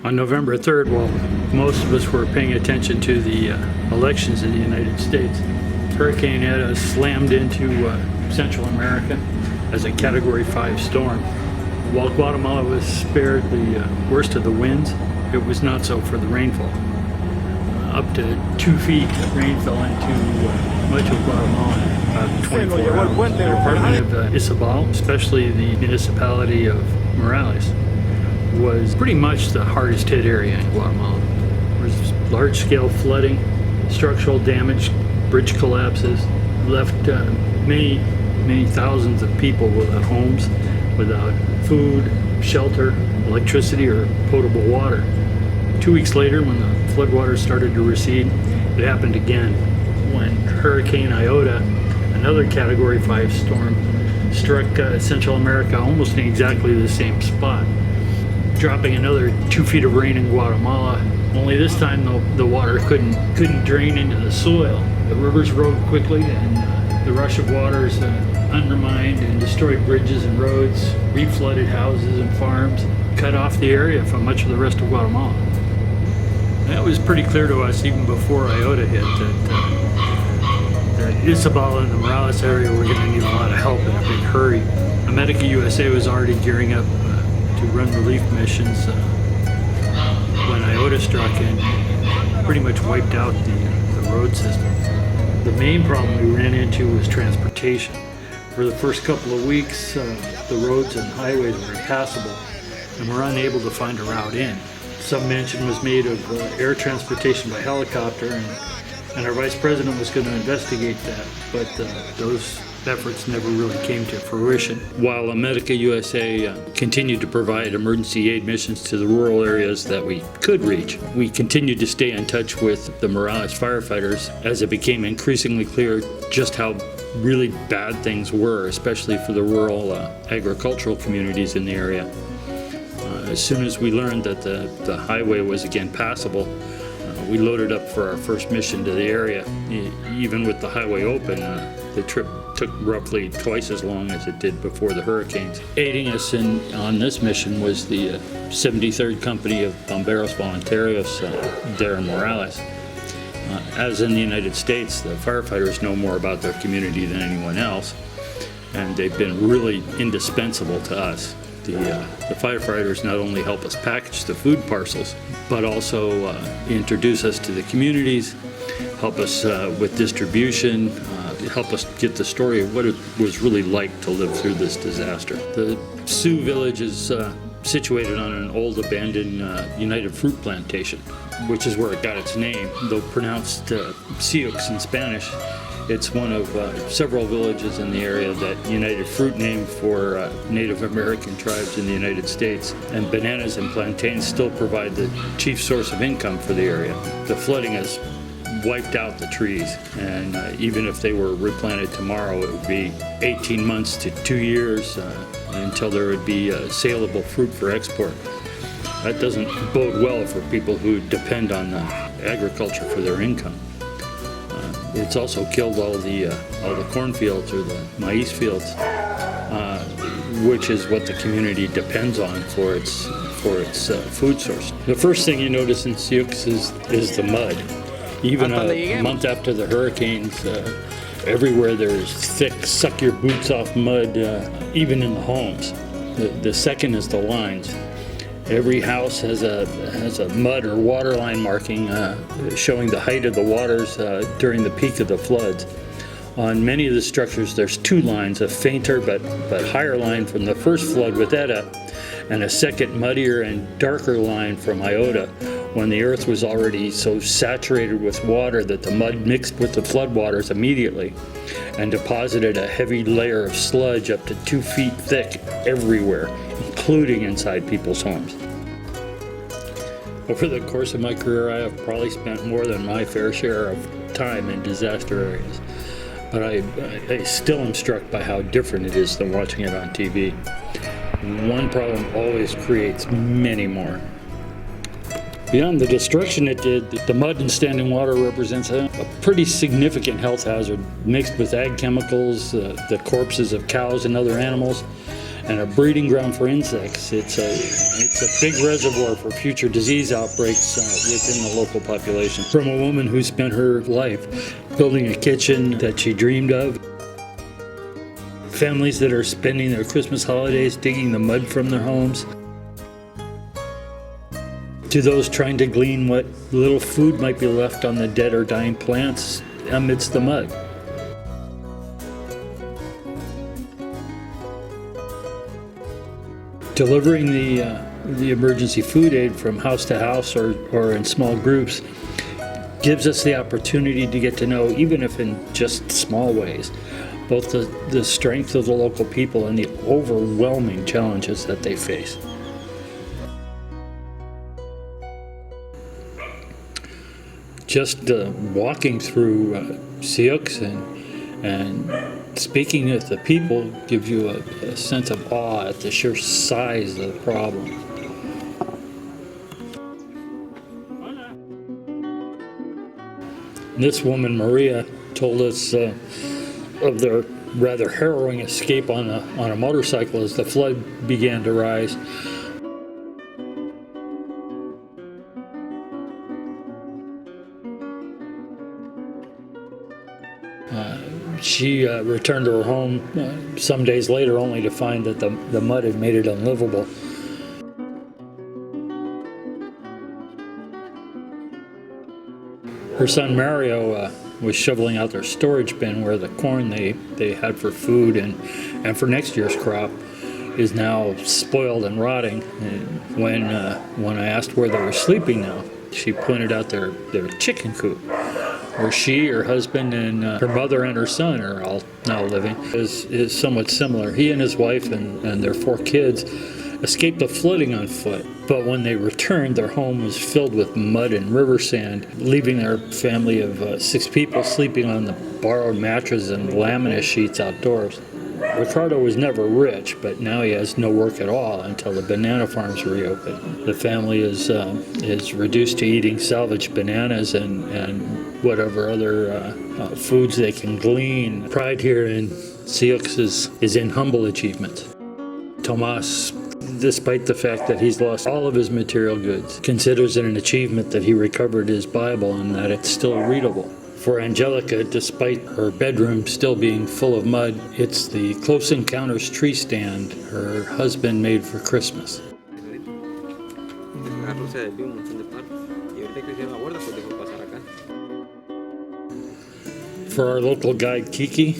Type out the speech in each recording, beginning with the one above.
On November 3rd, while most of us were paying attention to the elections in the United States, Hurricane Eta slammed into Central America as a Category 5 storm. While Guatemala was spared the worst of the winds, it was not so for the rainfall. Up to 2 feet of rain fell into much of Guatemala in about 24 hours. The Department of Isabel, especially the municipality of Morales, was pretty much the hardest hit area in Guatemala. There was large-scale flooding, structural damage, bridge collapses, left many thousands of people without homes, without food, shelter, electricity, or potable water. 2 weeks later, when the floodwaters started to recede, it happened again when Hurricane Iota, another Category 5 storm, struck Central America almost in exactly the same spot, dropping another 2 feet of rain in Guatemala. Only this time the water couldn't drain into the soil. The rivers rose quickly, and the rush of waters undermined and destroyed bridges and roads, reflooded houses and farms, cut off the area from much of the rest of Guatemala. That was pretty clear to us even before Iota hit that Isabel and the Morales area were going to need a lot of help in a big hurry. AMEDICausa was already gearing up to run relief missions when Iota struck and pretty much wiped out the road system. The main problem we ran into was transportation. For the first couple of weeks, the roads and highways were impassable, and we're unable to find a route in. Some mention was made of air transportation by helicopter, and our vice president was going to investigate that, but those efforts never really came to fruition. While AMEDICausa continued to provide emergency aid missions to the rural areas that we could reach, we continued to stay in touch with the Morales firefighters as it became increasingly clear just how really bad things were, especially for the rural agricultural communities in the area. As soon as we learned that the highway was again passable, we loaded up for our first mission to the area. Even with the highway open, the trip took roughly twice as long as it did before the hurricanes. Aiding us on this mission was the 73rd Company of Bomberos Voluntarios there in Morales. As in the United States, the firefighters know more about their community than anyone else, and they've been really indispensable to us. The firefighters not only help us package the food parcels, but also introduce us to the communities, help us with distribution, help us get the story of what it was really like to live through this disaster. The Sioux village is situated on an old abandoned United Fruit plantation, which is where it got its name, though pronounced Sioux in Spanish. It's one of several villages in the area that United Fruit named for Native American tribes in the United States, and bananas and plantains still provide the chief source of income for the area. The flooding has wiped out the trees, and even if they were replanted tomorrow, it would be 18 months to 2 years until there would be saleable fruit for export. That doesn't bode well for people who depend on agriculture for their income. It's also killed all the cornfields or the maize fields, which is what the community depends on for its food source. The first thing you notice in Sioux is the mud. Even a month after the hurricanes, everywhere there's thick, suck your boots off mud, even in the homes. The second is the lines. Every house has a mud or water line marking showing the height of the waters during the peak of the floods. On many of the structures, there's two lines, a fainter but higher line from the first flood with Eta, and a second muddier and darker line from Iota, when the earth was already so saturated with water that the mud mixed with the floodwaters immediately and deposited a heavy layer of sludge up to 2 feet thick everywhere, including inside people's homes. Over the course of my career, I have probably spent more than my fair share of time in disaster areas, but I still am struck by how different it is than watching it on TV. One problem always creates many more. Beyond the destruction it did, the mud and standing water represents a pretty significant health hazard mixed with ag chemicals, the corpses of cows and other animals, and a breeding ground for insects. It's a big reservoir for future disease outbreaks within the local population. From a woman who spent her life building a kitchen that she dreamed of, families that are spending their Christmas holidays digging the mud from their homes, to those trying to glean what little food might be left on the dead or dying plants amidst the mud. Delivering the emergency food aid from house to house or in small groups gives us the opportunity to get to know, even if in just small ways, both the strength of the local people and the overwhelming challenges that they face. Just walking through Sioux and speaking with the people gives you a sense of awe at the sheer size of the problem. This woman, Maria, told us of their rather harrowing escape on a motorcycle as the flood began to rise. She returned to her home some days later only to find that the mud had made it unlivable. Her son Mario was shoveling out their storage bin where the corn they had for food and for next year's crop is now spoiled and rotting. And when I asked where they were sleeping now, she pointed out their chicken coop, where she, her husband, and her mother and her son are all now living, is somewhat similar. He and his wife and their 4 kids escaped the flooding on foot, but when they returned, their home was filled with mud and river sand, leaving their family of 6 people sleeping on the borrowed mattresses and laminate sheets outdoors. Ricardo was never rich, but now he has no work at all until the banana farms reopen. The family is reduced to eating salvaged bananas and whatever other foods they can glean. Pride here in Sioux is in humble achievement. Tomas, despite the fact that he's lost all of his material goods, considers it an achievement that he recovered his Bible and that it's still readable. For Angelica, despite her bedroom still being full of mud, it's the Close Encounters tree stand her husband made for Christmas. For our local guide Kiki,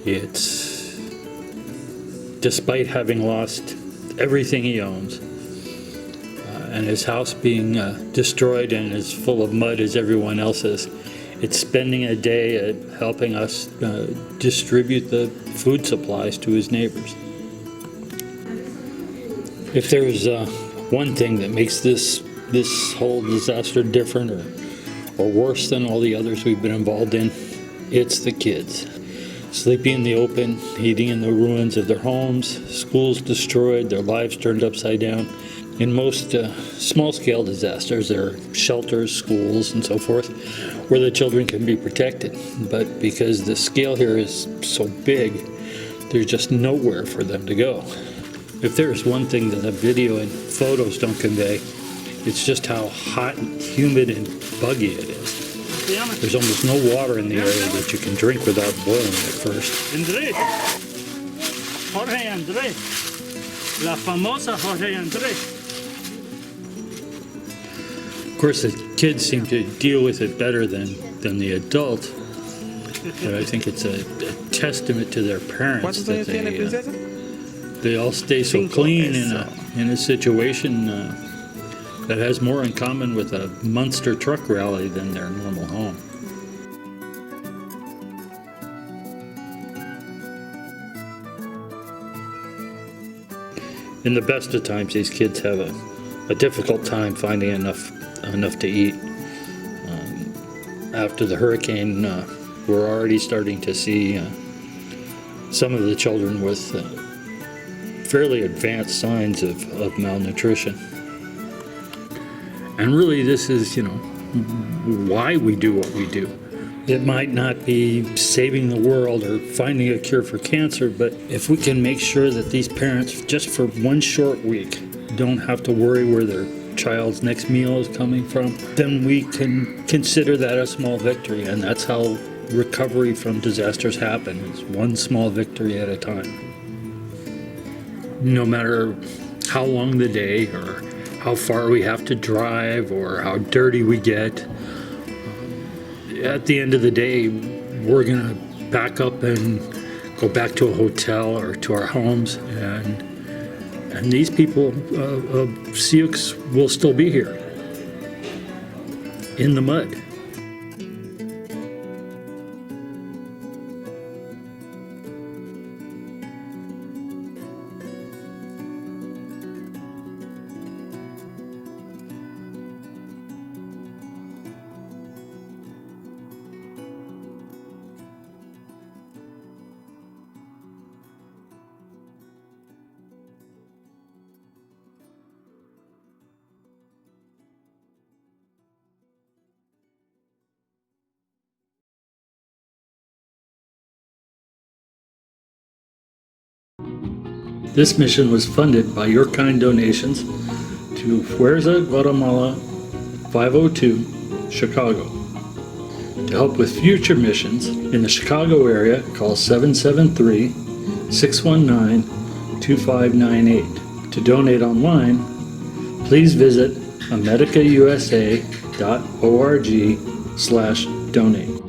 it's, despite having lost everything he owns, and his house being destroyed and as full of mud as everyone else's, it's spending a day at helping us distribute the food supplies to his neighbors. If there's one thing that makes this whole disaster different or worse than all the others we've been involved in, it's the kids. Sleeping in the open, eating in the ruins of their homes, schools destroyed, their lives turned upside down. In most small-scale disasters, there are shelters, schools, and so forth, where the children can be protected. But because the scale here is so big, there's just nowhere for them to go. If there's one thing that a video and photos don't convey, it's just how hot and humid and buggy it is. There's almost no water in the area that you can drink without boiling at first. Andrés. Jorge Andrés. La famosa Jorge Andrés. Of course, the kids seem to deal with it better than the adult, but I think it's a testament to their parents that they all stay so clean in a situation that has more in common with a Munster truck rally than their normal home. In the best of times, these kids have a difficult time finding enough to eat. After the hurricane, we're already starting to see some of the children with fairly advanced signs of malnutrition. And really, this is, why we do what we do. It might not be saving the world or finding a cure for cancer, but if we can make sure that these parents, just for one short week, don't have to worry where their child's next meal is coming from, then we can consider that a small victory. And that's how recovery from disasters happen, is one small victory at a time. No matter how long the day or how far we have to drive or how dirty we get, at the end of the day, we're going to back up and go back to a hotel or to our homes, and these people of Sioux will still be here in the mud. This mission was funded by your kind donations to Fuerza Guatemala 502, Chicago. To help with future missions in the Chicago area, call 773-619-2598. To donate online, please visit AMEDICAusa.org/donate.